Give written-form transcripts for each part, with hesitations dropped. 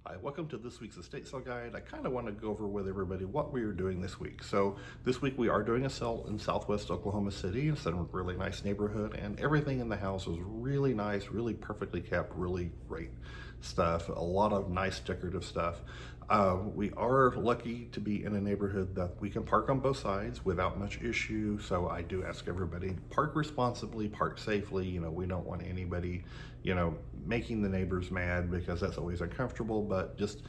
Hi, welcome to this week's estate sale guide. I kind of want to go over with everybody what we are doing this week. So this week we are doing a sale in Southwest Oklahoma City. It's in a really nice neighborhood and everything in the house is really nice, really perfectly kept, really great stuff. A lot of nice decorative stuff. We are lucky to be in a neighborhood that we can park on both sides without much issue. So I do ask everybody, park responsibly, park safely. We don't want anybody, making the neighbors mad because that's always uncomfortable, but just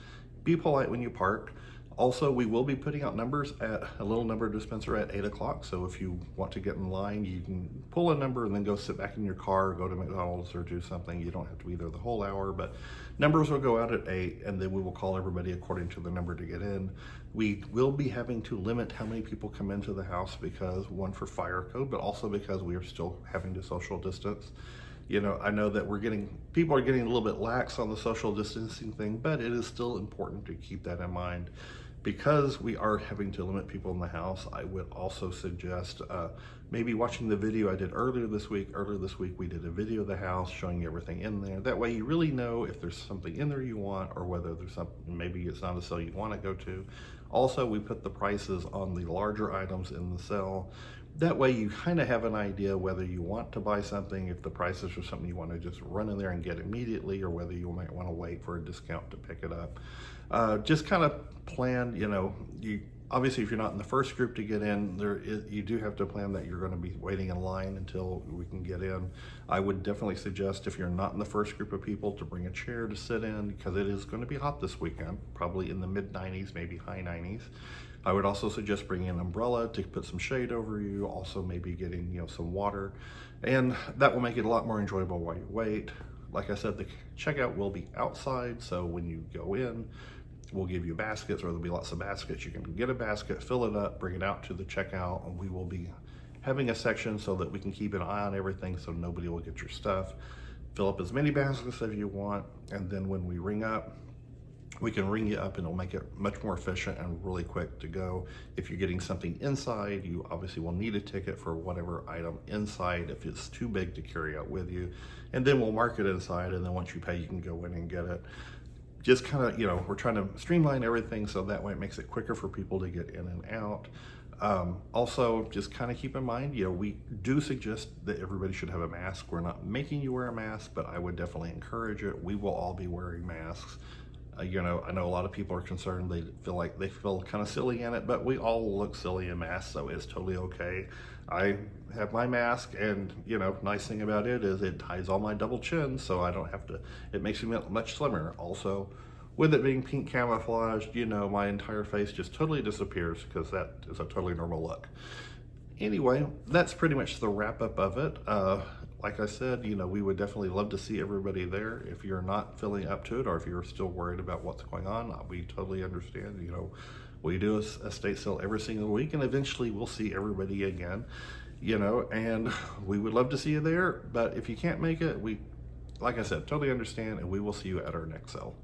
be polite when you park. Also, we will be putting out numbers at a little number dispenser at 8 o'clock. So if you want to get in line, you can pull a number and then go sit back in your car, go to McDonald's or do something. You don't have to be there the whole hour, but numbers will go out at 8 and then we will call everybody according to the number to get in. We will be having to limit how many people come into the house because one, for fire code, but also because we are still having to social distance. I know that people are getting a little bit lax on the social distancing thing, but it is still important to keep that in mind. Because we are having to limit people in the house, I would also suggest maybe watching the video I did earlier this week. Earlier this week, we did a video of the house showing everything in there. That way you really know if there's something in there you want or whether there's something, maybe it's not a sale you want to go to. Also, we put the prices on the larger items in the sale. That way you kind of have an idea whether you want to buy something, if the prices are something you want to just run in there and get immediately, or whether you might want to wait for a discount to pick it up. Just kind of plan, you obviously if you're not in the first group to get in, you do have to plan that you're going to be waiting in line until we can get in. I would definitely suggest, if you're not in the first group of people, to bring a chair to sit in because it is going to be hot this weekend, probably in the mid 90s, maybe high 90s. I would also suggest bringing an umbrella to put some shade over you, also maybe getting some water, and that will make it a lot more enjoyable while you wait. Like I said, the checkout will be outside, so when you go in, we'll give you baskets, or there'll be lots of baskets. You can get a basket, fill it up, bring it out to the checkout, and we will be having a section so that we can keep an eye on everything so nobody will get your stuff. Fill up as many baskets as you want, and then when we ring up, we can ring you up and it'll make it much more efficient and really quick to go. If you're getting something inside, you obviously will need a ticket for whatever item inside if it's too big to carry out with you. And then we'll mark it inside, and then once you pay, you can go in and get it. Just kind of, we're trying to streamline everything so that way it makes it quicker for people to get in and out. Also, just kind of keep in mind, we do suggest that everybody should have a mask. We're not making you wear a mask, but I would definitely encourage it. We will all be wearing masks. I know a lot of people are concerned. They feel kind of silly in it, but we all look silly in masks, so it's totally okay. I have my mask, and nice thing about it is it hides all my double chin, so I don't have to. It makes me much slimmer. Also, with it being pink camouflaged, my entire face just totally disappears because that is a totally normal look. Anyway, that's pretty much the wrap up of it. Like I said, we would definitely love to see everybody there. If you're not feeling up to it, or if you're still worried about what's going on, we totally understand. We do a estate sale every single week, and eventually we'll see everybody again, and we would love to see you there. But if you can't make it, like I said, totally understand, and we will see you at our next sale.